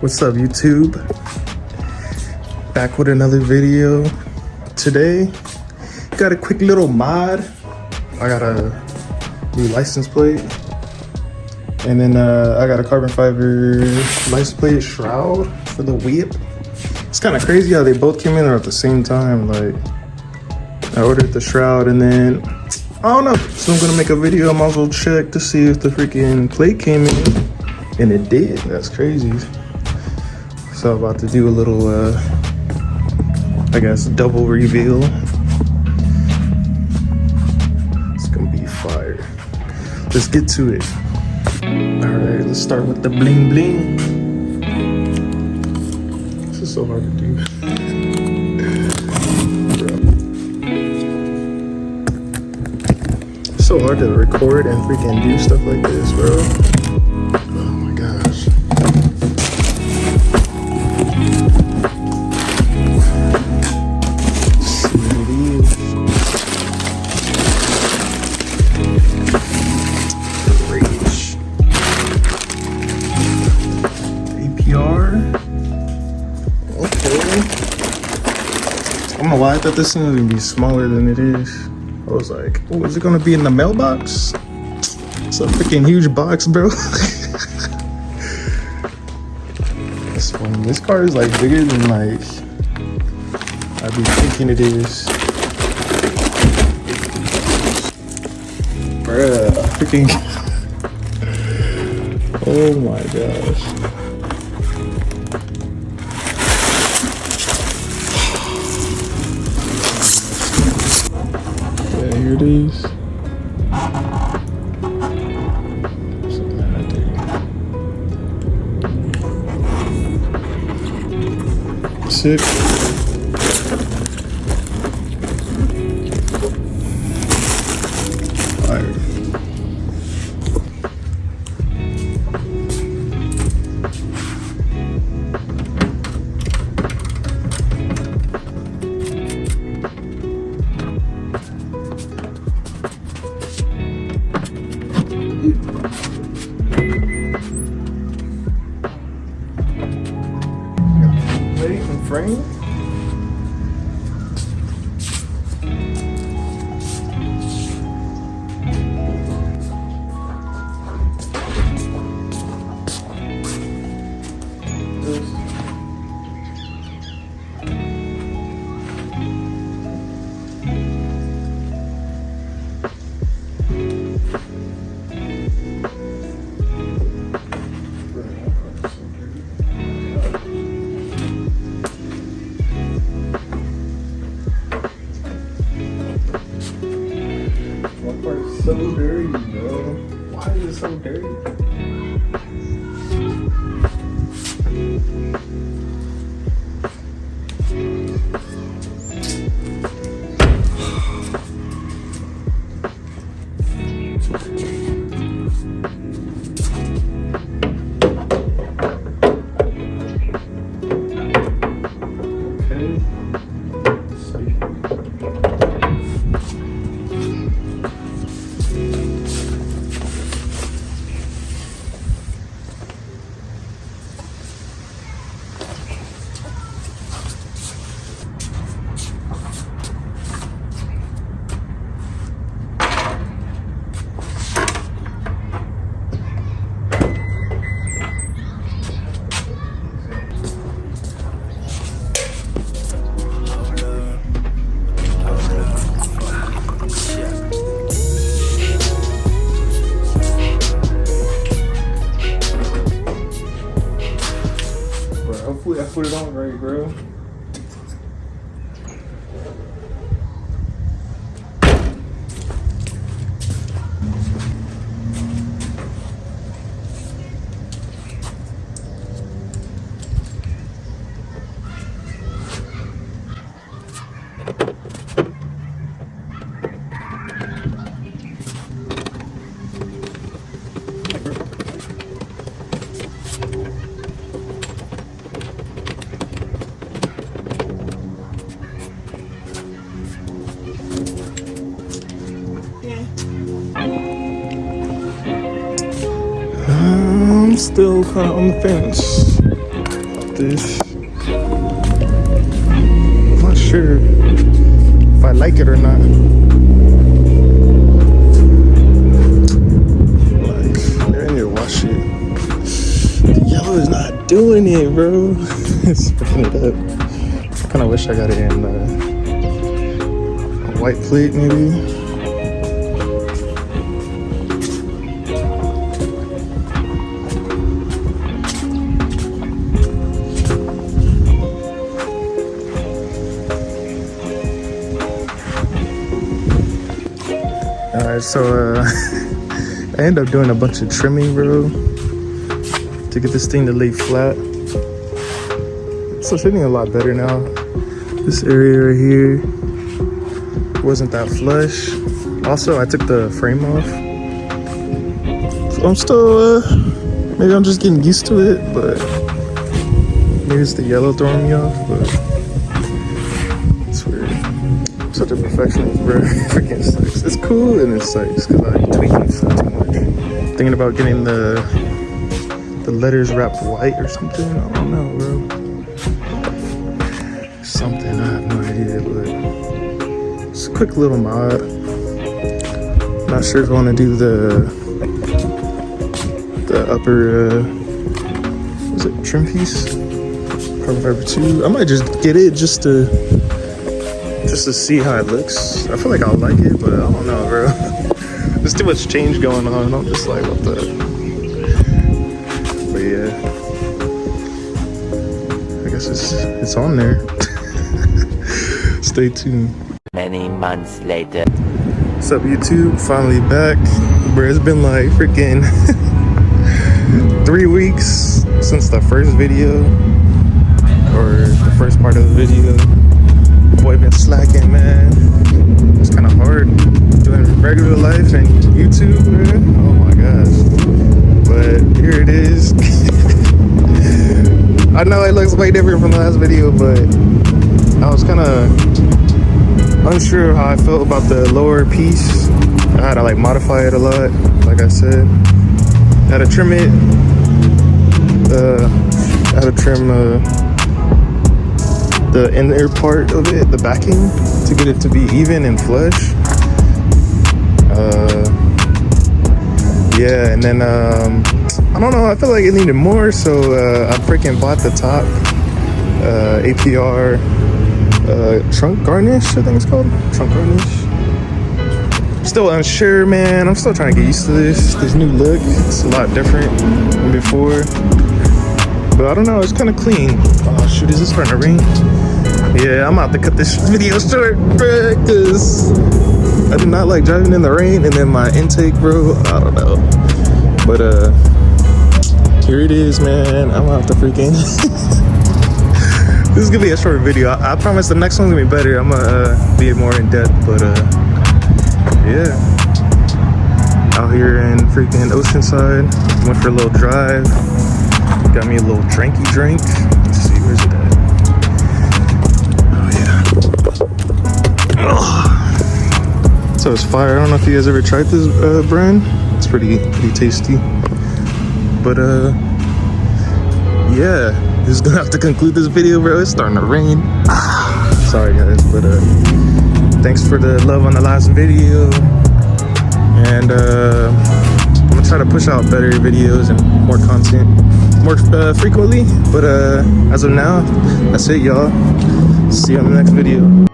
What's up, YouTube? Back with another video. Today, got a quick little mod. I got a new license plate, and then I got a carbon fiber license plate shroud for the whip. It's kind of crazy how they both came in at the same time. Like, I ordered the shroud, and then I don't know. So I'm gonna make a video. I might as well check to see if the freaking plate came in, and it did. That's crazy. So I'm about to do a little, I guess, double reveal. It's gonna be fire. Let's get to it. All right, let's start with the bling bling. This is so hard to do. Bro. It's so hard to record and freaking do stuff like this, bro. Oh my gosh. APR. Okay. I'm gonna lie, I thought this thing was gonna be smaller than it is. I was like, oh, is it gonna be in the mailbox? It's a freaking huge box, bro. That's funny. This car is like bigger than like I'd be thinking it is. Bruh, freaking. Oh my gosh. Yeah, here it is. Something right there. Sick. Fire. Plate and frame. So dirty, bro. Why is it so dirty? Hopefully I put it on right, bro. I'm still kind of on the fence. with this. I'm not sure if I like it or not. Like, I need to wash it. The yellow is not doing it, bro. It's picking it up. I kind of wish I got it in a white plate, maybe. Alright, so I ended up doing a bunch of trimming, bro, to get this thing to lay flat. So it's hitting a lot better now. This area right here wasn't that flush. Also, I took the frame off. So I'm still, maybe I'm just getting used to it, but maybe it's the yellow throwing me off, but it's weird. I'm such a perfectionist, bro. Freaking sucks. It's cool and it sucks because I tweaking stuff too much. Thinking about getting the letters wrapped white or something. I don't know, bro. Something, I have no idea, but it's a quick little mod. Not sure if I want to do the upper was it trim piece, carbon fiber 2. I might just get it just to see how it looks. I feel like I'll like it, but I don't know, bro. There's too much change going on. I'm just like, what the. But yeah, I guess it's on there. Stay tuned. Many months later. What's up, YouTube? Finally back. Bro, it's been like freaking 3 weeks since the first video, or the first part of the video. Boy, been slacking, man. It's kind of hard doing regular life and YouTube, man. Oh my gosh. But here it is. I know it looks way different from the last video, but I was kind of unsure how I felt about the lower piece. I had to like modify it a lot, like I said. I had to trim it. I had to trim the inner part of it, the backing, to get it to be even and flush. Yeah, and then I don't know, I feel like it needed more, so I freaking bought the top APR trunk garnish, I think it's called, trunk garnish. Still unsure, man. I'm still trying to get used to this new look. It's a lot different than before, but I don't know, it's kind of clean. Oh shoot, is this starting to rain? Yeah, I'm about to cut this video short, bro, because I do not like driving in the rain. And then my intake, bro, I don't know, but here it is, man. I'm gonna have to freaking this is gonna be a short video. I promise the next one's gonna be better. I'm gonna be more in depth, but yeah, out here in freaking Oceanside. Went for a little drive, got me a little drinky drink. Let's see, where's it at? Oh yeah. So it's fire. I don't know if you guys ever tried this brand. It's pretty tasty, but yeah, just gonna have to conclude this video, bro. It's starting to rain. Sorry guys, but thanks for the love on the last video, and I'm gonna try to push out better videos and more content more frequently, but as of now, that's it, y'all. See you on the next video.